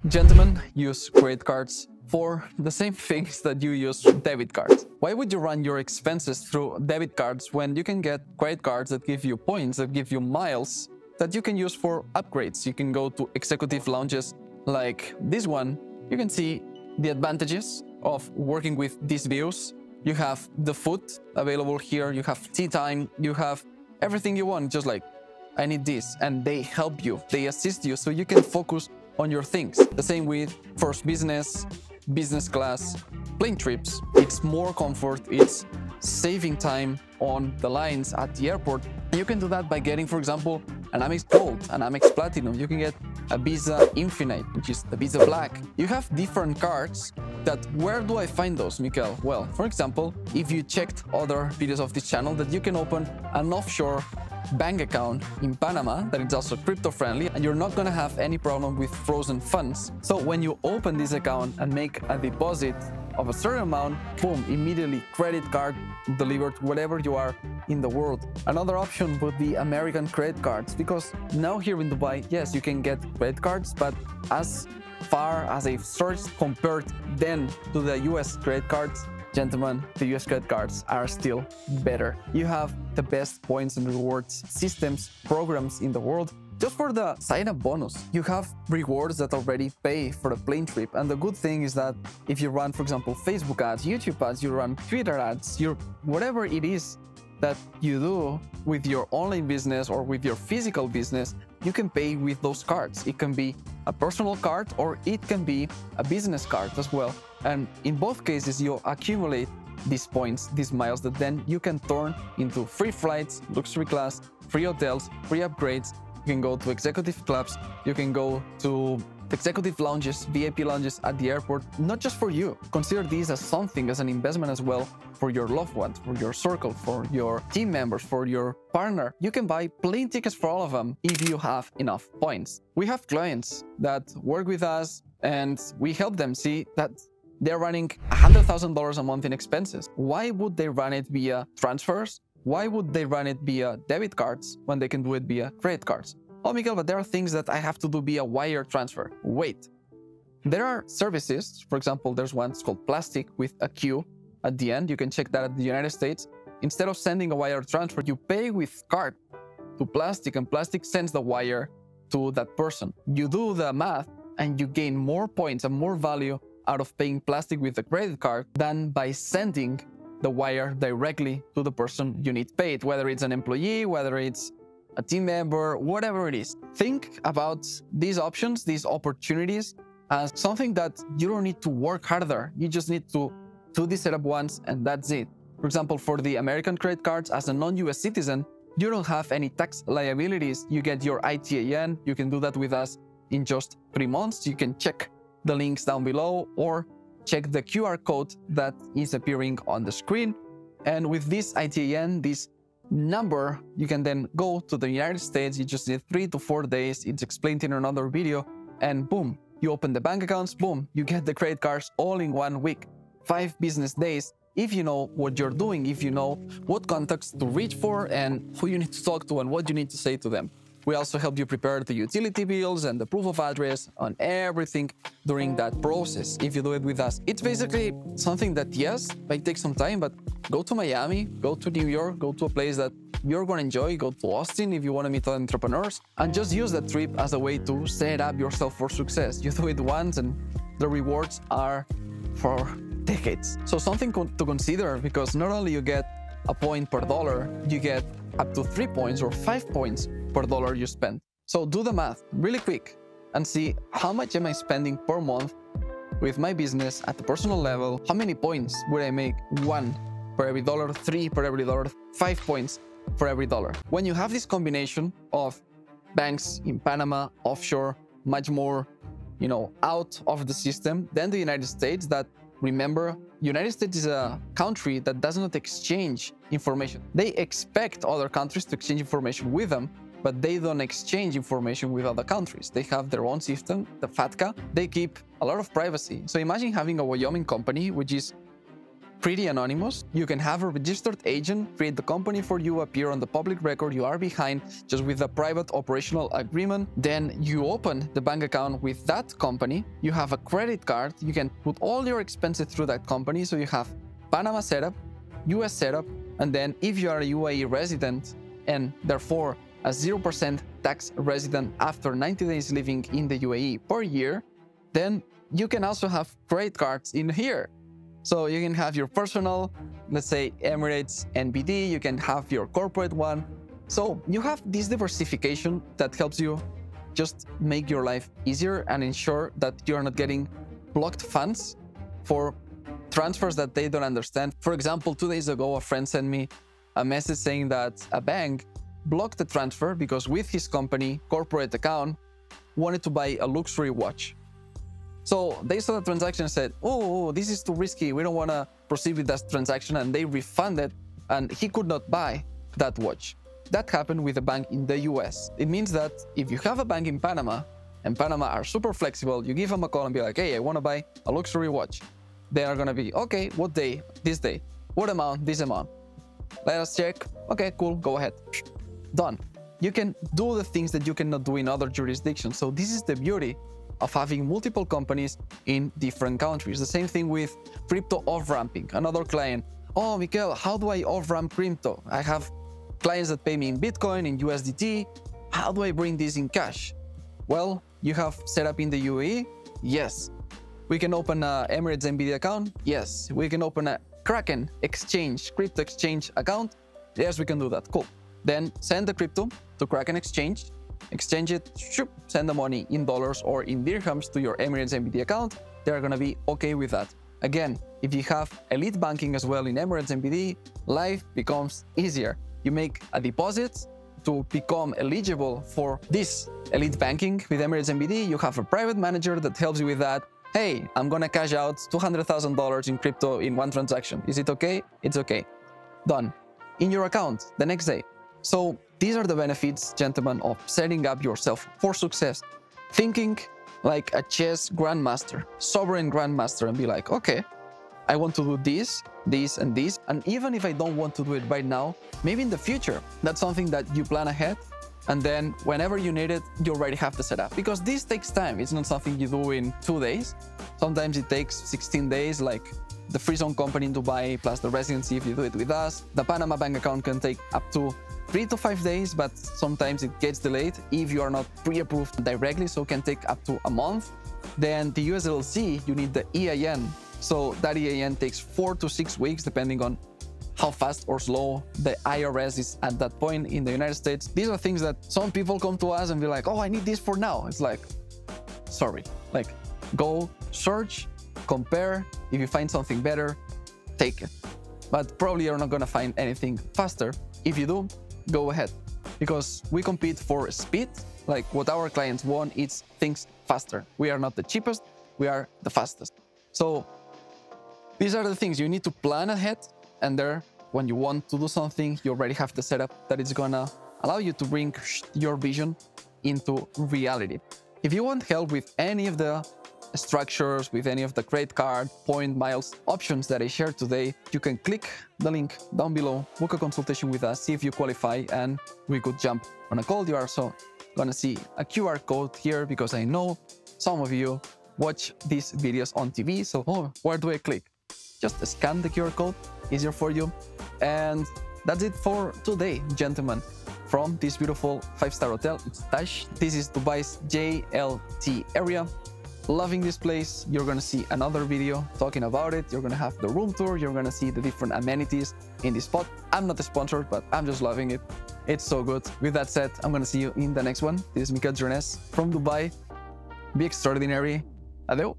Gentlemen use credit cards for the same things that you use debit cards. Why would you run your expenses through debit cards when you can get credit cards that give you points, that give you miles, that you can use for upgrades? You can go to executive lounges like this one. You can see the advantages of working with these views. You have the food available here, you have tea time, you have everything you want, just like, I need this, and they help you, they assist you so you can focus on your things. The same with first business, business class, plane trips. It's more comfort, it's saving time on the lines at the airport. You can do that by getting, for example, an Amex Gold, an Amex Platinum. You can get a Visa Infinite, which is the Visa Black. You have different cards that, where do I find those, Miquel? Well, for example, if you checked other videos of this channel, that you can open an offshore bank account in Panama that is also crypto friendly, and you're not going to have any problem with frozen funds. So when you open this account and make a deposit of a certain amount, boom, immediately credit card delivered wherever you are in the world. Another option would be American credit cards, because now here in Dubai, yes, you can get credit cards, but as far as I've searched, compared then to the US credit cards, gentlemen, the US credit cards are still better. You have the best points and rewards systems, programs in the world. Just for the sign-up bonus, you have rewards that already pay for the plane trip. And the good thing is that if you run, for example, Facebook ads, YouTube ads, you run Twitter ads, whatever it is that you do with your online business or with your physical business, you can pay with those cards. It can be a personal card or it can be a business card as well. And in both cases, you accumulate these points, these miles that then you can turn into free flights, luxury class, free hotels, free upgrades. You can go to executive clubs, you can go to executive lounges, VIP lounges at the airport, not just for you. Consider this as something, as an investment as well for your loved ones, for your circle, for your team members, for your partner. You can buy plane tickets for all of them if you have enough points. We have clients that work with us and we help them see that they're running $100,000 a month in expenses. Why would they run it via transfers? Why would they run it via debit cards when they can do it via credit cards? Oh, Miquel, but there are things that I have to do via wire transfer. Wait. There are services, for example, there's one called Plastic with a Q at the end. You can check that at the United States. Instead of sending a wire transfer, you pay with card to Plastic, and Plastic sends the wire to that person. You do the math, and you gain more points and more value out of paying Plastic with a credit card than by sending the wire directly to the person you need paid, whether it's an employee, whether it's a team member, whatever it is. Think about these options, these opportunities, as something that you don't need to work harder. You just need to do this setup once and that's it. For example, for the American credit cards, as a non-US citizen, you don't have any tax liabilities. You get your ITIN. You can do that with us in just 3 months. You can check the links down below or check the QR code that is appearing on the screen. And with this ITIN, this number, you can then go to the United States. You just need 3 to 4 days. It's explained in another video. And boom, you open the bank accounts, boom, you get the credit cards all in 1 week. 5 business days. If you know what you're doing, if you know what contacts to reach for and who you need to talk to and what you need to say to them. We also help you prepare the utility bills and the proof of address on everything during that process if you do it with us. It's basically something that, yes, might take some time, but go to Miami, go to New York, go to a place that you're going to enjoy, go to Austin if you want to meet other entrepreneurs, and just use that trip as a way to set up yourself for success. You do it once and the rewards are for decades. So something to consider, because not only you get a point per dollar, you get up to 3 points or 5 points per dollar you spend. So do the math really quick and see how much am I spending per month with my business at the personal level. How many points would I make? 1 per every dollar, 3 per every dollar, 5 points for every dollar. When you have this combination of banks in Panama, offshore, much more, out of the system than the United States, that, remember, United States is a country that does not exchange information. They expect other countries to exchange information with them, but they don't exchange information with other countries. They have their own system, the FATCA. They keep a lot of privacy. So imagine having a Wyoming company, which is pretty anonymous. You can have a registered agent create the company for you, appear on the public record. You are behind just with a private operational agreement. Then you open the bank account with that company. You have a credit card. You can put all your expenses through that company. So you have Panama setup, US setup, and then if you are a UAE resident and therefore a 0% tax resident after 90 days living in the UAE per year, then you can also have credit cards in here. So you can have your personal, let's say Emirates NBD, you can have your corporate one. So you have this diversification that helps you just make your life easier and ensure that you're not getting blocked funds for transfers that they don't understand. For example, 2 days ago, a friend sent me a message saying that a bank blocked the transfer because with his company corporate account wanted to buy a luxury watch. So they saw the transaction and said, oh, this is too risky. We don't want to proceed with that transaction. And they refunded and he could not buy that watch. That happened with a bank in the US. It means that if you have a bank in Panama and Panama are super flexible, you give them a call and be like, hey, I want to buy a luxury watch. They are going to be, okay, what day? This day. What amount? This amount. Let us check. Okay, cool. Go ahead. Done. You can do the things that you cannot do in other jurisdictions. So this is the beauty of having multiple companies in different countries. The same thing with crypto off-ramping. Another client, oh, Miquel, how do I off-ramp crypto? I have clients that pay me in Bitcoin, in USDT. How do I bring this in cash? Well, you have set up in the UAE? Yes. We can open a Emirates NBD account? Yes. We can open a Kraken exchange, crypto exchange account? Yes, we can do that. Cool. Then send the crypto to Kraken exchange, exchange it, shoop, send the money in dollars or in dirhams to your Emirates NBD account. They're going to be okay with that. Again, if you have elite banking as well in Emirates NBD, life becomes easier. You make a deposit to become eligible for this elite banking with Emirates NBD. You have a private manager that helps you with that. Hey, I'm going to cash out $200,000 in crypto in one transaction. Is it okay? It's okay. Done. In your account the next day. So these are the benefits, gentlemen, of setting up yourself for success. Thinking like a chess grandmaster, sovereign grandmaster, and be like, okay, I want to do this, this, and this. And even if I don't want to do it right now, maybe in the future, that's something that you plan ahead. And then whenever you need it, you already have the setup. Because this takes time. It's not something you do in 2 days. Sometimes it takes 16 days, like the free zone company in Dubai plus the residency if you do it with us. The Panama bank account can take up to 3 to 5 days, but sometimes it gets delayed if you are not pre-approved directly, so it can take up to a month. Then the US LLC, you need the EIN. So that EIN takes 4 to 6 weeks, depending on how fast or slow the IRS is at that point in the United States. These are things that some people come to us and be like, oh, I need this for now. It's like, sorry, like go search, compare. If you find something better, take it. But probably you're not going to find anything faster. If you do, go ahead, because we compete for speed. Like what our clients want is things faster. We are not the cheapest, we are the fastest. So these are the things you need to plan ahead. And there, when you want to do something, you already have the setup that is gonna allow you to bring your vision into reality. If you want help with any of the structures, with any of the credit card, point, miles options that I shared today, you can click the link down below, book a consultation with us, see if you qualify, and we could jump on a call. You are also gonna see a QR code here because I know some of you watch these videos on TV. So, where do I click? Just scan the QR code, easier for you. And that's it for today, gentlemen. From this beautiful 5-star hotel, it's Taj. This is Dubai's JLT area. Loving this place. You're gonna see another video talking about it. You're gonna have the room tour. You're gonna see the different amenities in this spot. I'm not sponsored, but I'm just loving it. It's so good. With that said, I'm gonna see you in the next one. This is Gironès from Dubai. Be extraordinary. Adeu.